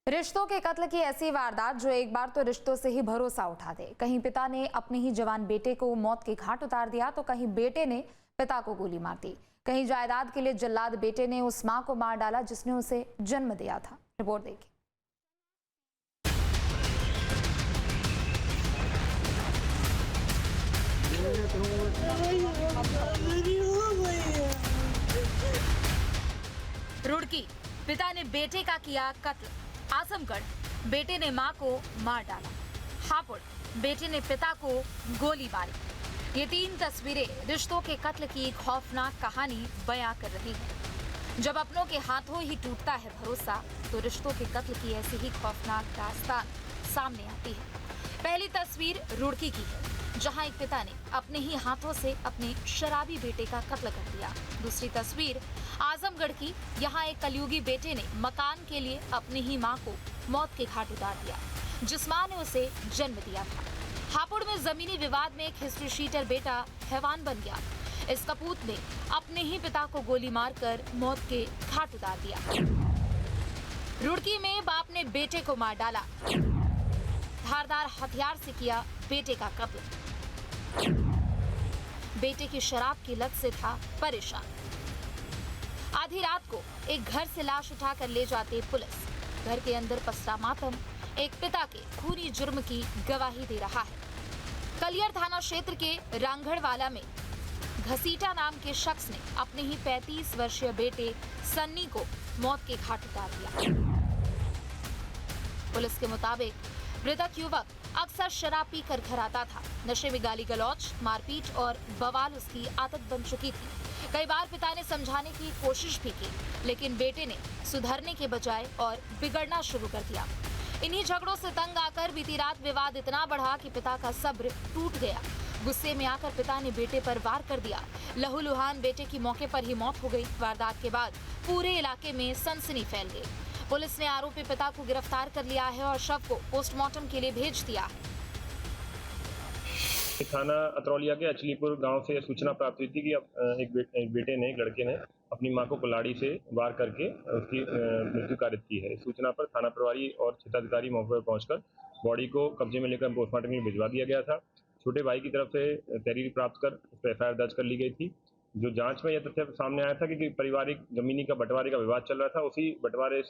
रिश्तों के कत्ल की ऐसी वारदात जो एक बार तो रिश्तों से ही भरोसा उठा दे। कहीं पिता ने अपने ही जवान बेटे को मौत के घाट उतार दिया तो कहीं बेटे ने पिता को गोली मार दी। कहीं जायदाद के लिए जल्लाद बेटे ने उस मां को मार डाला जिसने उसे जन्म दिया था। रिपोर्ट देखिए। रुड़की, पिता ने बेटे का किया कत्ल। आजमगढ़, बेटे ने मां को मार डाला। हापुड़, बेटे ने पिता को गोली मारी। ये तीन तस्वीरें रिश्तों के कत्ल की एक खौफनाक कहानी बयां कर रही हैं। जब अपनों के हाथों ही टूटता है भरोसा, तो रिश्तों के कत्ल की ऐसी ही खौफनाक दास्तान सामने आती है। पहली तस्वीर रुड़की की है, जहां एक पिता ने अपने ही हाथों से अपने शराबी बेटे का कत्ल कर दिया। दूसरी तस्वीर आजमगढ़ की, यहाँ एक कलयुगी बेटे ने मकान के लिए अपनी ही मां को मौत के घाट उतार दिया, जिस मां ने उसे जन्म दिया था। हापुड़ में जमीनी विवाद में एक हिस्ट्री शीटर बेटा हैवान बन गया। इस कपूत ने अपने ही पिता को गोली मारकर मौत के घाट उतार दिया। रुड़की में बाप ने बेटे को मार डाला। धारदार हथियार से किया बेटे का कत्ल। बेटे की शराब की लत से था परेशान। आधी रात को एक घर से लाश उठाकर ले जाते पुलिस। घर के अंदर पसरा मातम एक पिता के खूनी जुर्म की गवाही दे रहा है। कलियर थाना क्षेत्र के रांगड़वाला में घसीटा नाम के शख्स ने अपने ही 35 वर्षीय बेटे सन्नी को मौत के घाट उतार दिया। पुलिस के मुताबिक मृतक युवक अक्सर शराब पीकर घर आता था। नशे में गाली गलौज, मारपीट और बवाल उसकी आदत बन चुकी थी। कई बार पिता ने समझाने की कोशिश भी की, लेकिन बेटे ने सुधरने के बजाय और बिगड़ना शुरू कर दिया। इन्हीं झगड़ों से तंग आकर बीती रात विवाद इतना बढ़ा कि पिता का सब्र टूट गया। गुस्से में आकर पिता ने बेटे पर वार कर दिया। लहूलुहान बेटे की मौके पर ही मौत हो गई। वारदात के बाद पूरे इलाके में सनसनी फैल गई। पुलिस ने आरोपी पिता को गिरफ्तार कर लिया है और शव को पोस्टमार्टम के लिए भेज दिया है। थाना अतरौलिया के अचलीपुर गांव से सूचना प्राप्त हुई थी कि एक बेटे ने, एक लड़के ने अपनी मां को कुल्हाड़ी से वार करके उसकी मृत्यु कारित की है। इस सूचना पर थाना प्रभारी और क्षेत्राधिकारी मौके पर पहुंचकर बॉडी को कब्जे में लेकर पोस्टमार्टम के लिए भिजवा दिया गया था। छोटे भाई की तरफ से तहरीर प्राप्त कर उस पर एफआईआर दर्ज कर ली गई थी। जो जांच में यह तथ्य सामने आया था कि पारिवारिक जमीनी का बंटवारे का विवाद चल रहा था। उसी बंटवारे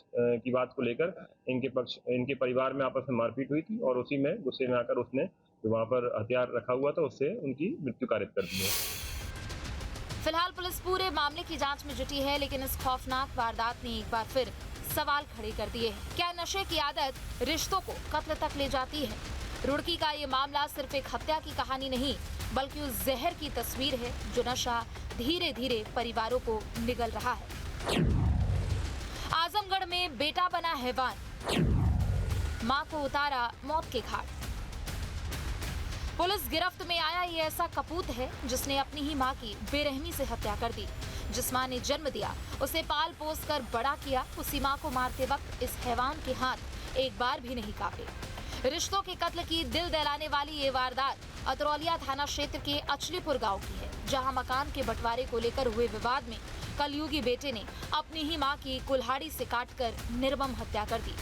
की बात को लेकर इनके परिवार में आपस में मारपीट हुई थी और उसी में गुस्से में आकर उसने जो वहां पर हथियार रखा हुआ था उससे उनकी मृत्यु कारित कर दी है। फिलहाल पुलिस पूरे मामले की जांच में जुटी है, लेकिन इस खौफनाक वारदात ने एक बार फिर सवाल खड़े कर दिए हैं। क्या नशे की आदत रिश्तों को कत्ल तक ले जाती है? रुड़की का ये मामला सिर्फ एक हत्या की कहानी नहीं, बल्कि उस जहर की तस्वीर है जो नशा धीरे धीरे परिवारों को निगल रहा है। आजमगढ़ में बेटा बना हैवान, मां को उतारा मौत के घाट। पुलिस गिरफ्त में आया ये ऐसा कपूत है जिसने अपनी ही मां की बेरहमी से हत्या कर दी। जिस मां ने जन्म दिया, उसे पाल पोस कर बड़ा किया, उसी मां को मारते वक्त इस हैवान के हाथ एक बार भी नहीं कांपे। रिश्तों के कत्ल की दिल दहलाने वाली ये वारदात अतरौलिया थाना क्षेत्र के अचलीपुर गांव की है, जहां मकान के बंटवारे को लेकर हुए विवाद में कलयुगी बेटे ने अपनी ही मां की कुल्हाड़ी से काटकर निर्मम हत्या कर दी।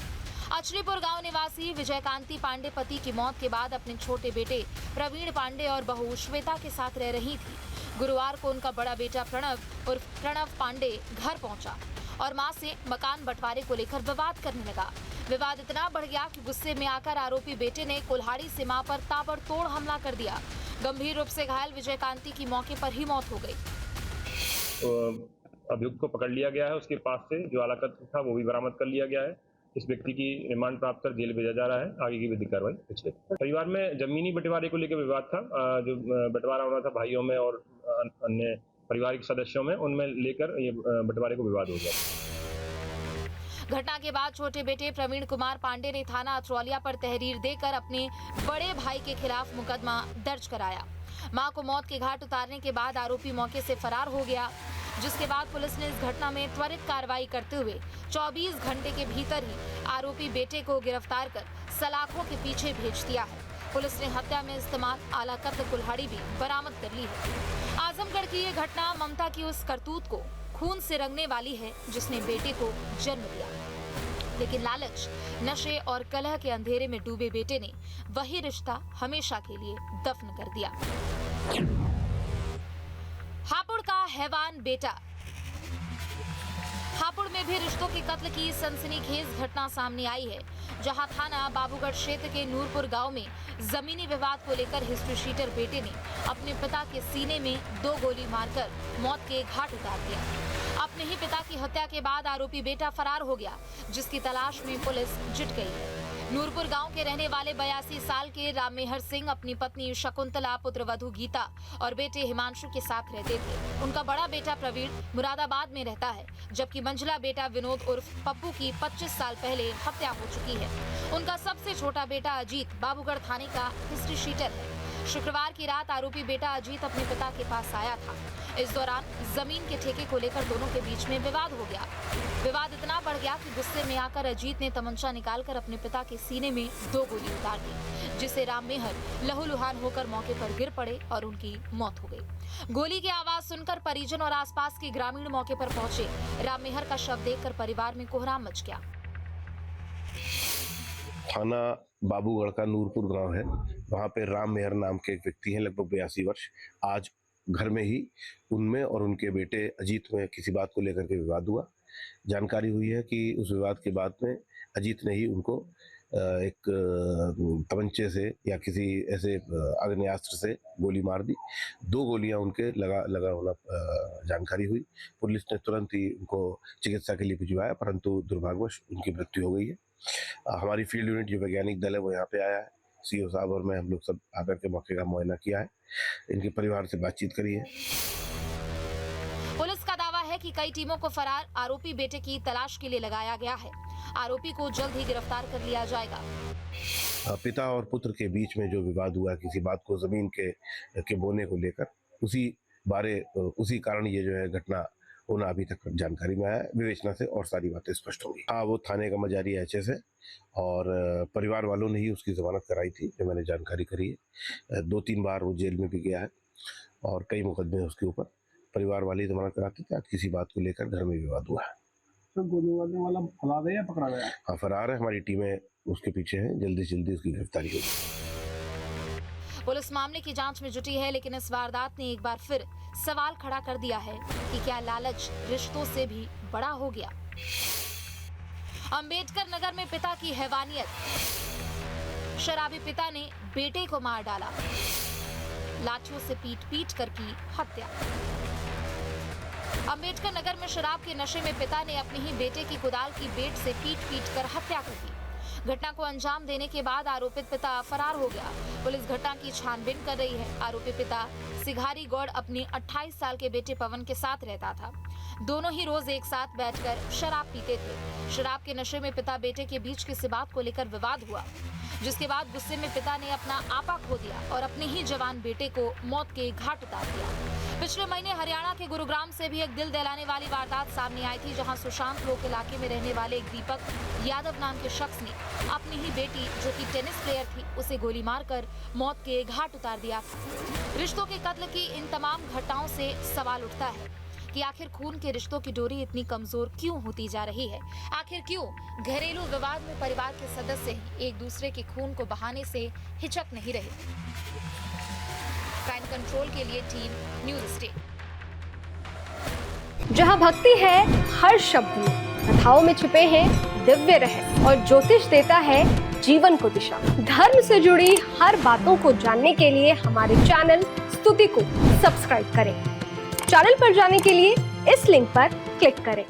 अचलीपुर गांव निवासी विजयकांति पांडे पति की मौत के बाद अपने छोटे बेटे प्रवीण पांडे और बहू श्वेता के साथ रह रही थी। गुरुवार को उनका बड़ा बेटा प्रणव पांडे घर पहुंचा और मां से मकान बंटवारे को लेकर विवाद करने लगा। विवाद इतना बढ़ गया कि गुस्से में आकर आरोपी बेटे ने कुल्हाड़ी से मां पर ताबड़तोड़ हमला कर दिया। गंभीर रूप से घायल विजयकांति की मौके पर ही मौत हो गई। अभियुक्त को पकड़ लिया गया है। उसके पास से जो आलाकत था वो भी बरामद कर लिया गया है। इस व्यक्ति की रिमांड प्राप्त कर जेल भेजा जा रहा है। आगे की विधिक कार्रवाई पिछले परिवार में जमीनी बंटवारे को लेकर विवाद था। जो बंटवारा होना था भाइयों में और अन्य पारिवारिक सदस्यों में, उनमें लेकर ये बंटवारे को विवाद हो गया। घटना के बाद छोटे बेटे प्रवीण कुमार पांडे ने थाना अतरौलिया पर तहरीर देकर अपने बड़े भाई के खिलाफ मुकदमा दर्ज कराया। मां को मौत के घाट उतारने के बाद आरोपी मौके से फरार हो गया, जिसके बाद पुलिस ने इस घटना में त्वरित कार्रवाई करते हुए 24 घंटे के भीतर ही आरोपी बेटे को गिरफ्तार कर सलाखों के पीछे भेज दिया है। पुलिस ने हत्या में इस्तेमाल आलाकत कुल्हाड़ी भी बरामद कर ली है। आजमगढ़ की ये घटना ममता की उस करतूत को खून से रंगने वाली है जिसने बेटे को जन्म दिया। लेकिन लालच, नशे और कलह के अंधेरे में डूबे बेटे ने वही रिश्ता हमेशा के लिए दफन कर दिया। हापुड़ का हैवान बेटा। हापुड़ में भी रिश्तों के कत्ल की सनसनीखेज घटना सामने आई है, जहां थाना बाबूगढ़ क्षेत्र के नूरपुर गांव में जमीनी विवाद को लेकर हिस्ट्री शीटर बेटे ने अपने पिता के सीने में 2 गोली मारकर मौत के घाट उतार दिया। अपने ही पिता की हत्या के बाद आरोपी बेटा फरार हो गया, जिसकी तलाश में पुलिस जुट गई है। नूरपुर गांव के रहने वाले 82 साल के राममेहर सिंह अपनी पत्नी शकुंतला, पुत्रवधू गीता और बेटे हिमांशु के साथ रहते थे। उनका बड़ा बेटा प्रवीण मुरादाबाद में रहता है, जबकि मंझला बेटा विनोद उर्फ पप्पू की 25 साल पहले हत्या हो चुकी है। उनका सबसे छोटा बेटा अजीत बाबूगढ़ थाने का हिस्ट्री शीटर है। शुक्रवार की रात आरोपी बेटा अजीत अपने पिता के पास आया था। इस दौरान जमीन के ठेके को लेकर दोनों के बीच में विवाद हो गया। विवाद इतना बढ़ गया कि गुस्से में आकर अजीत ने तमंचा निकालकर अपने पिता के सीने में 2 गोली उतार दी, जिससे राममेहर लहूलुहान होकर मौके पर गिर पड़े और उनकी मौत हो गई। गोली की आवाज सुनकर परिजन और आसपास के ग्रामीण मौके पर पहुंचे। राममेहर का शव देखकर परिवार में कोहराम मच गया। थाना बाबूगढ़ का नूरपुर गांव है। वहां पे राममेहर नाम के एक व्यक्ति हैं, लगभग 82 वर्ष। आज घर में ही उनमें और उनके बेटे अजीत में किसी बात को लेकर के विवाद हुआ। जानकारी हुई है कि उस विवाद के बाद में अजीत ने ही उनको एक तमंचे से या किसी ऐसे आग्नेयास्त्र से गोली मार दी। 2 गोलियां उनके लगा होना जानकारी हुई। पुलिस ने तुरंत ही उनको चिकित्सा के लिए भिजवाया, परंतु दुर्भाग्यवश उनकी मृत्यु हो गई है। हमारी फील्ड यूनिट जो वैज्ञानिक दल है वो यहाँ पे आया है। सीओ साहब और मैं, हम लोग सब आकर के मौके का मुआयना किया है, इनके परिवार से बातचीत करी है। पुलिस का दावा है कि कई टीमों को फरार आरोपी बेटे की तलाश के लिए लगाया गया है। आरोपी को जल्द ही गिरफ्तार कर लिया जाएगा। पिता और पुत्र के बीच में जो विवाद हुआ किसी बात को जमीन के बोने को लेकर, उसी कारण ये जो है घटना होना अभी तक जानकारी में आया है। विवेचना से और सारी बातें स्पष्ट होंगी। हाँ, वो थाने का मजारी HS है और परिवार वालों ने ही उसकी जमानत कराई थी, जो मैंने जानकारी करी है। 2-3 बार वो जेल में भी गया है और कई मुकदमे उसके ऊपर परिवार वाले जमानत कराते थे। आज किसी बात को लेकर घर में विवाद हुआ है। तो गोली मारने वाला फरार है या पकड़ा गया? हाँ, फरार है। हमारी टीमें उसके पीछे हैं, जल्दी से जल्दी उसकी गिरफ्तारी होगी। पुलिस मामले की जांच में जुटी है, लेकिन इस वारदात ने एक बार फिर सवाल खड़ा कर दिया है कि क्या लालच रिश्तों से भी बड़ा हो गया। अंबेडकर नगर में पिता की हैवानियत। शराबी पिता ने बेटे को मार डाला, लाठियों से पीट कर की हत्या। अंबेडकर नगर में शराब के नशे में पिता ने अपने ही बेटे की कुदाल की बेट से पीट कर हत्या कर दी। घटना को अंजाम देने के बाद आरोपित पिता फरार हो गया। पुलिस घटना की छानबीन कर रही है। आरोपी पिता सिघारी गौड़ अपने 28 साल के बेटे पवन के साथ रहता था। दोनों ही रोज एक साथ बैठकर शराब पीते थे। शराब के नशे में पिता बेटे के बीच किसी बात को लेकर विवाद हुआ, जिसके बाद गुस्से में पिता ने अपना आपा खो दिया और अपने ही जवान बेटे को मौत के घाट उतार दिया। पिछले महीने हरियाणा के गुरुग्राम से भी एक दिल दहलाने वाली वारदात सामने आई थी, जहां सुशांत लोक इलाके में रहने वाले एक दीपक यादव नाम के शख्स ने अपनी ही बेटी, जो कि टेनिस प्लेयर थी, उसे गोली मारकर मौत के घाट उतार दिया था। रिश्तों के कत्ल की इन तमाम घटनाओं से सवाल उठता है कि आखिर खून के रिश्तों की डोरी इतनी कमजोर क्यों होती जा रही है। आखिर क्यों घरेलू विवाद में परिवार के सदस्य ही एक दूसरे के खून को बहाने से हिचक नहीं रहे। क्राइम कंट्रोल के लिए टीम न्यूज़ स्टेट। जहां भक्ति है हर शब्द में, कथाओं में छुपे हैं दिव्य रहस्य और ज्योतिष देता है जीवन को दिशा। धर्म से जुड़ी हर बातों को जानने के लिए हमारे चैनल स्तुति को सब्सक्राइब करें। चैनल पर जाने के लिए इस लिंक पर क्लिक करें।